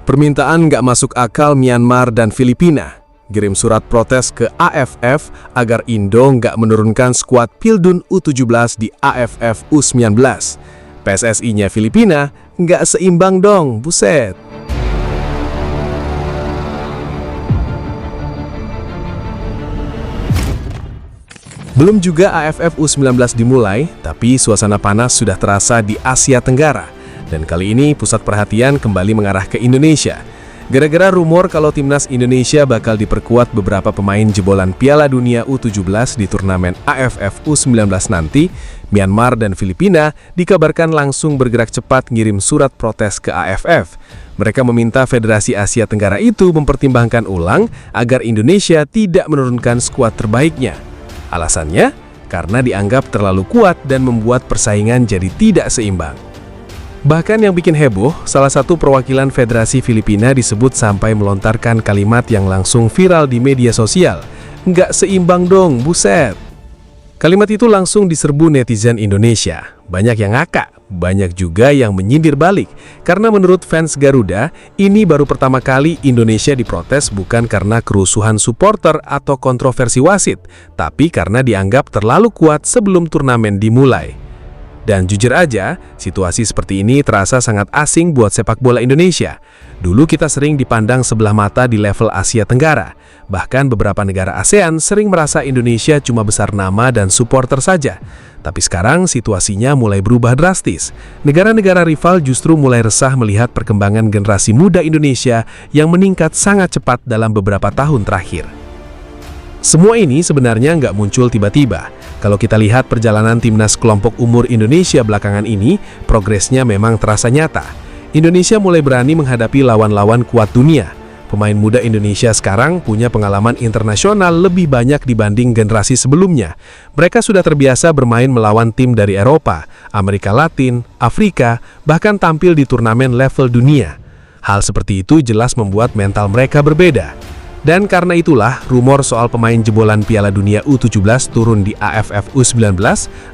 Permintaan nggak masuk akal Myanmar dan Filipina kirim surat protes ke AFF agar Indo nggak menurunkan skuad Pildun U17 di AFF U19. PSSI-nya Filipina nggak seimbang dong, buset. Belum juga AFF U19 dimulai, tapi suasana panas sudah terasa di Asia Tenggara. Dan kali ini pusat perhatian kembali mengarah ke Indonesia. Gara-gara rumor kalau timnas Indonesia bakal diperkuat beberapa pemain jebolan Piala Dunia U17 di turnamen AFF U19 nanti, Myanmar dan Filipina dikabarkan langsung bergerak cepat ngirim surat protes ke AFF. Mereka meminta Federasi Asia Tenggara itu mempertimbangkan ulang agar Indonesia tidak menurunkan skuad terbaiknya. Alasannya, karena dianggap terlalu kuat dan membuat persaingan jadi tidak seimbang. Bahkan yang bikin heboh, salah satu perwakilan Federasi Filipina disebut sampai melontarkan kalimat yang langsung viral di media sosial. Nggak seimbang dong, buset. Kalimat itu langsung diserbu netizen Indonesia. Banyak yang ngakak, banyak juga yang menyindir balik. Karena menurut fans Garuda, ini baru pertama kali Indonesia diprotes bukan karena kerusuhan supporter atau kontroversi wasit, tapi karena dianggap terlalu kuat sebelum turnamen dimulai. Dan jujur aja, situasi seperti ini terasa sangat asing buat sepak bola Indonesia. Dulu kita sering dipandang sebelah mata di level Asia Tenggara. Bahkan beberapa negara ASEAN sering merasa Indonesia cuma besar nama dan supporter saja. Tapi sekarang situasinya mulai berubah drastis. Negara-negara rival justru mulai resah melihat perkembangan generasi muda Indonesia yang meningkat sangat cepat dalam beberapa tahun terakhir. Semua ini sebenarnya nggak muncul tiba-tiba. Kalau kita lihat perjalanan timnas kelompok umur Indonesia belakangan ini, progresnya memang terasa nyata. Indonesia mulai berani menghadapi lawan-lawan kuat dunia. Pemain muda Indonesia sekarang punya pengalaman internasional lebih banyak dibanding generasi sebelumnya. Mereka sudah terbiasa bermain melawan tim dari Eropa, Amerika Latin, Afrika, bahkan tampil di turnamen level dunia. Hal seperti itu jelas membuat mental mereka berbeda. Dan karena itulah, rumor soal pemain jebolan Piala Dunia U17 turun di AFF U19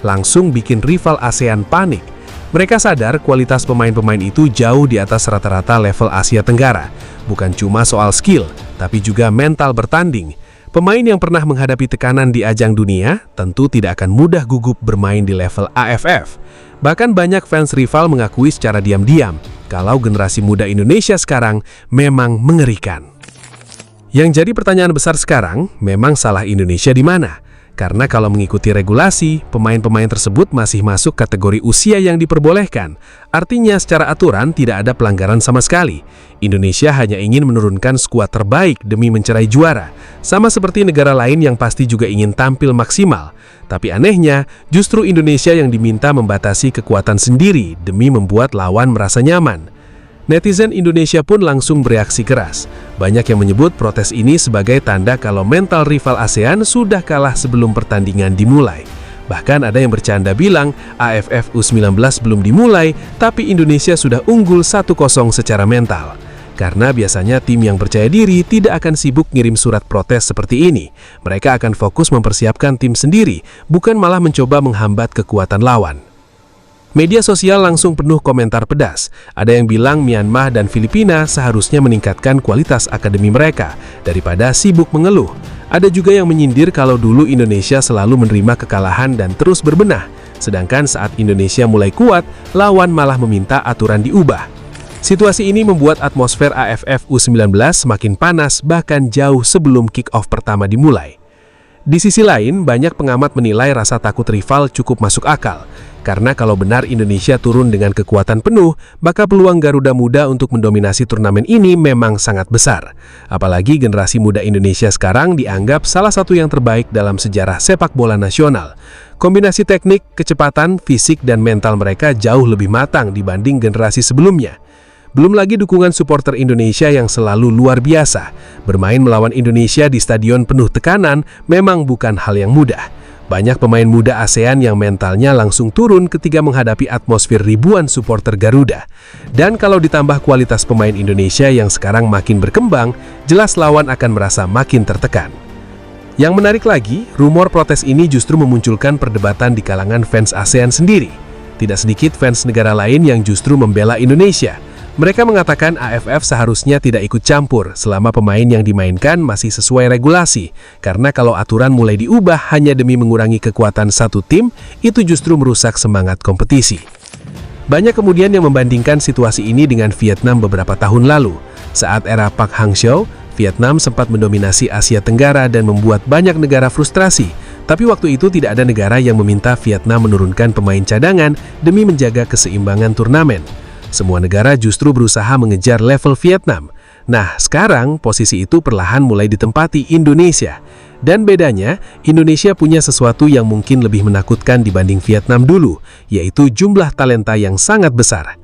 langsung bikin rival ASEAN panik. Mereka sadar kualitas pemain-pemain itu jauh di atas rata-rata level Asia Tenggara. Bukan cuma soal skill, tapi juga mental bertanding. Pemain yang pernah menghadapi tekanan di ajang dunia tentu tidak akan mudah gugup bermain di level AFF. Bahkan banyak fans rival mengakui secara diam-diam kalau generasi muda Indonesia sekarang memang mengerikan. Yang jadi pertanyaan besar sekarang, memang salah Indonesia di mana? Karena kalau mengikuti regulasi, pemain-pemain tersebut masih masuk kategori usia yang diperbolehkan. Artinya secara aturan tidak ada pelanggaran sama sekali. Indonesia hanya ingin menurunkan skuad terbaik demi mencerai juara. Sama seperti negara lain yang pasti juga ingin tampil maksimal. Tapi anehnya, justru Indonesia yang diminta membatasi kekuatan sendiri demi membuat lawan merasa nyaman. Netizen Indonesia pun langsung bereaksi keras. Banyak yang menyebut protes ini sebagai tanda kalau mental rival ASEAN sudah kalah sebelum pertandingan dimulai. Bahkan ada yang bercanda bilang AFF U19 belum dimulai, tapi Indonesia sudah unggul 1-0 secara mental. Karena biasanya tim yang percaya diri tidak akan sibuk ngirim surat protes seperti ini. Mereka akan fokus mempersiapkan tim sendiri, bukan malah mencoba menghambat kekuatan lawan. Media sosial langsung penuh komentar pedas. Ada yang bilang Myanmar dan Filipina seharusnya meningkatkan kualitas akademi mereka daripada sibuk mengeluh. Ada juga yang menyindir kalau dulu Indonesia selalu menerima kekalahan dan terus berbenah. Sedangkan saat Indonesia mulai kuat, lawan malah meminta aturan diubah. Situasi ini membuat atmosfer AFF U19 semakin panas bahkan jauh sebelum kick-off pertama dimulai. Di sisi lain, banyak pengamat menilai rasa takut rival cukup masuk akal. Karena kalau benar Indonesia turun dengan kekuatan penuh, maka peluang Garuda Muda untuk mendominasi turnamen ini memang sangat besar. Apalagi generasi muda Indonesia sekarang dianggap salah satu yang terbaik dalam sejarah sepak bola nasional. Kombinasi teknik, kecepatan, fisik, dan mental mereka jauh lebih matang dibanding generasi sebelumnya. Belum lagi dukungan supporter Indonesia yang selalu luar biasa. Bermain melawan Indonesia di stadion penuh tekanan memang bukan hal yang mudah. Banyak pemain muda ASEAN yang mentalnya langsung turun ketika menghadapi atmosfer ribuan supporter Garuda. Dan kalau ditambah kualitas pemain Indonesia yang sekarang makin berkembang, jelas lawan akan merasa makin tertekan. Yang menarik lagi, rumor protes ini justru memunculkan perdebatan di kalangan fans ASEAN sendiri. Tidak sedikit fans negara lain yang justru membela Indonesia. Mereka mengatakan AFF seharusnya tidak ikut campur selama pemain yang dimainkan masih sesuai regulasi, karena kalau aturan mulai diubah hanya demi mengurangi kekuatan satu tim, itu justru merusak semangat kompetisi. Banyak kemudian yang membandingkan situasi ini dengan Vietnam beberapa tahun lalu. Saat era Park Hang-seo, Vietnam sempat mendominasi Asia Tenggara dan membuat banyak negara frustrasi. Tapi waktu itu tidak ada negara yang meminta Vietnam menurunkan pemain cadangan demi menjaga keseimbangan turnamen. Semua negara justru berusaha mengejar level Vietnam. Nah, sekarang posisi itu perlahan mulai ditempati Indonesia. Dan bedanya, Indonesia punya sesuatu yang mungkin lebih menakutkan dibanding Vietnam dulu, yaitu jumlah talenta yang sangat besar.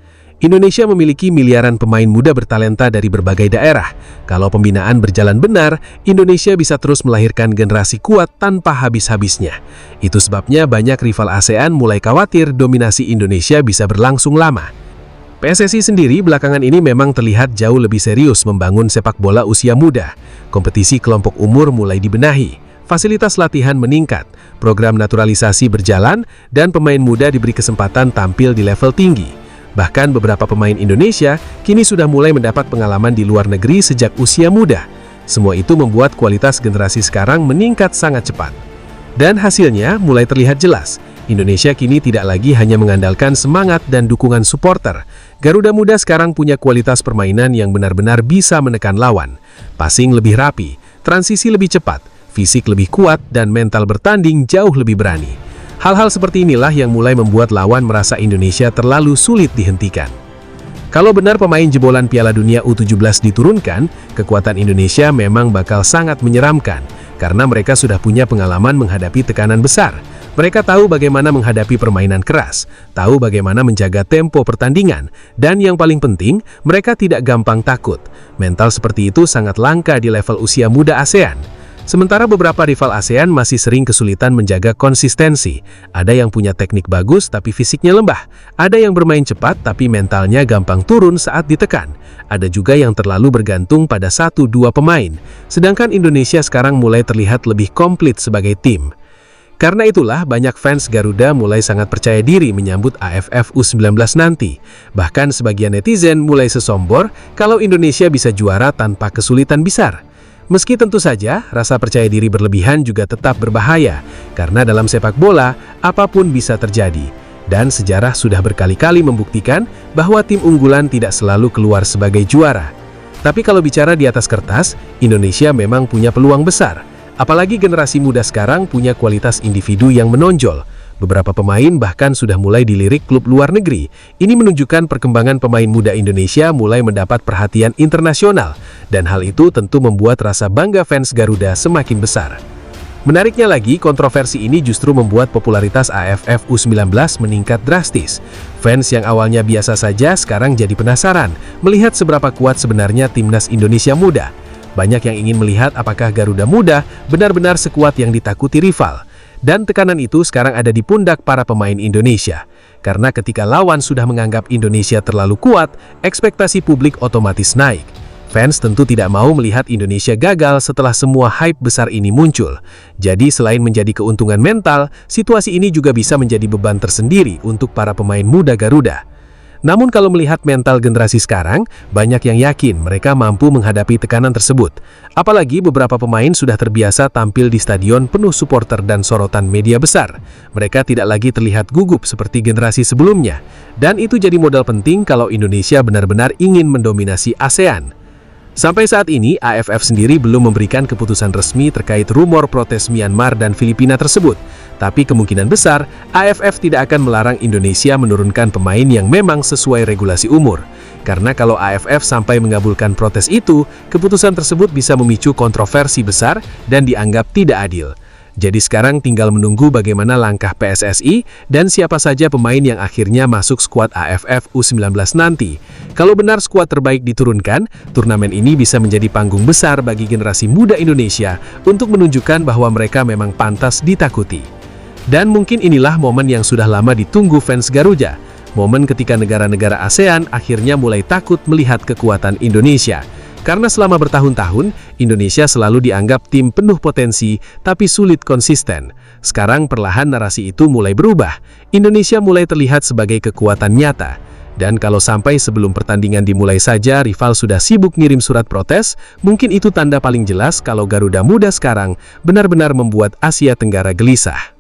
Indonesia memiliki miliaran pemain muda bertalenta dari berbagai daerah. Kalau pembinaan berjalan benar, Indonesia bisa terus melahirkan generasi kuat tanpa habis-habisnya. Itu sebabnya banyak rival ASEAN mulai khawatir dominasi Indonesia bisa berlangsung lama. PSSI sendiri belakangan ini memang terlihat jauh lebih serius membangun sepak bola usia muda. Kompetisi kelompok umur mulai dibenahi, fasilitas latihan meningkat, program naturalisasi berjalan, dan pemain muda diberi kesempatan tampil di level tinggi. Bahkan beberapa pemain Indonesia kini sudah mulai mendapat pengalaman di luar negeri sejak usia muda. Semua itu membuat kualitas generasi sekarang meningkat sangat cepat. Dan hasilnya mulai terlihat jelas. Indonesia kini tidak lagi hanya mengandalkan semangat dan dukungan supporter. Garuda Muda sekarang punya kualitas permainan yang benar-benar bisa menekan lawan. Passing lebih rapi, transisi lebih cepat, fisik lebih kuat, dan mental bertanding jauh lebih berani. Hal-hal seperti inilah yang mulai membuat lawan merasa Indonesia terlalu sulit dihentikan. Kalau benar pemain jebolan Piala Dunia U17 diturunkan, kekuatan Indonesia memang bakal sangat menyeramkan, karena mereka sudah punya pengalaman menghadapi tekanan besar. Mereka tahu bagaimana menghadapi permainan keras, tahu bagaimana menjaga tempo pertandingan, dan yang paling penting, mereka tidak gampang takut. Mental seperti itu sangat langka di level usia muda ASEAN. Sementara beberapa rival ASEAN masih sering kesulitan menjaga konsistensi. Ada yang punya teknik bagus tapi fisiknya lembah. Ada yang bermain cepat tapi mentalnya gampang turun saat ditekan. Ada juga yang terlalu bergantung pada 1-2 pemain. Sedangkan Indonesia sekarang mulai terlihat lebih komplit sebagai tim. Karena itulah banyak fans Garuda mulai sangat percaya diri menyambut AFF U19 nanti. Bahkan sebagian netizen mulai sesombor kalau Indonesia bisa juara tanpa kesulitan besar. Meski tentu saja rasa percaya diri berlebihan juga tetap berbahaya, karena dalam sepak bola apapun bisa terjadi. Dan sejarah sudah berkali-kali membuktikan bahwa tim unggulan tidak selalu keluar sebagai juara. Tapi kalau bicara di atas kertas, Indonesia memang punya peluang besar. Apalagi generasi muda sekarang punya kualitas individu yang menonjol. Beberapa pemain bahkan sudah mulai dilirik klub luar negeri. Ini menunjukkan perkembangan pemain muda Indonesia mulai mendapat perhatian internasional. Dan hal itu tentu membuat rasa bangga fans Garuda semakin besar. Menariknya lagi, kontroversi ini justru membuat popularitas AFF U19 meningkat drastis. Fans yang awalnya biasa saja sekarang jadi penasaran melihat seberapa kuat sebenarnya timnas Indonesia muda. Banyak yang ingin melihat apakah Garuda Muda benar-benar sekuat yang ditakuti rival. Dan tekanan itu sekarang ada di pundak para pemain Indonesia. Karena ketika lawan sudah menganggap Indonesia terlalu kuat, ekspektasi publik otomatis naik. Fans tentu tidak mau melihat Indonesia gagal setelah semua hype besar ini muncul. Jadi selain menjadi keuntungan mental, situasi ini juga bisa menjadi beban tersendiri untuk para pemain muda Garuda. Namun kalau melihat mental generasi sekarang, banyak yang yakin mereka mampu menghadapi tekanan tersebut. Apalagi beberapa pemain sudah terbiasa tampil di stadion penuh supporter dan sorotan media besar. Mereka tidak lagi terlihat gugup seperti generasi sebelumnya. Dan itu jadi modal penting kalau Indonesia benar-benar ingin mendominasi ASEAN. Sampai saat ini, AFF sendiri belum memberikan keputusan resmi terkait rumor protes Myanmar dan Filipina tersebut. Tapi kemungkinan besar, AFF tidak akan melarang Indonesia menurunkan pemain yang memang sesuai regulasi umur. Karena kalau AFF sampai mengabulkan protes itu, keputusan tersebut bisa memicu kontroversi besar dan dianggap tidak adil. Jadi sekarang tinggal menunggu bagaimana langkah PSSI dan siapa saja pemain yang akhirnya masuk skuad AFF U19 nanti. Kalau benar skuad terbaik diturunkan, turnamen ini bisa menjadi panggung besar bagi generasi muda Indonesia untuk menunjukkan bahwa mereka memang pantas ditakuti. Dan mungkin inilah momen yang sudah lama ditunggu fans Garuda. Momen ketika negara-negara ASEAN akhirnya mulai takut melihat kekuatan Indonesia. Karena selama bertahun-tahun, Indonesia selalu dianggap tim penuh potensi, tapi sulit konsisten. Sekarang perlahan narasi itu mulai berubah. Indonesia mulai terlihat sebagai kekuatan nyata. Dan kalau sampai sebelum pertandingan dimulai saja, rival sudah sibuk ngirim surat protes, mungkin itu tanda paling jelas kalau Garuda Muda sekarang benar-benar membuat Asia Tenggara gelisah.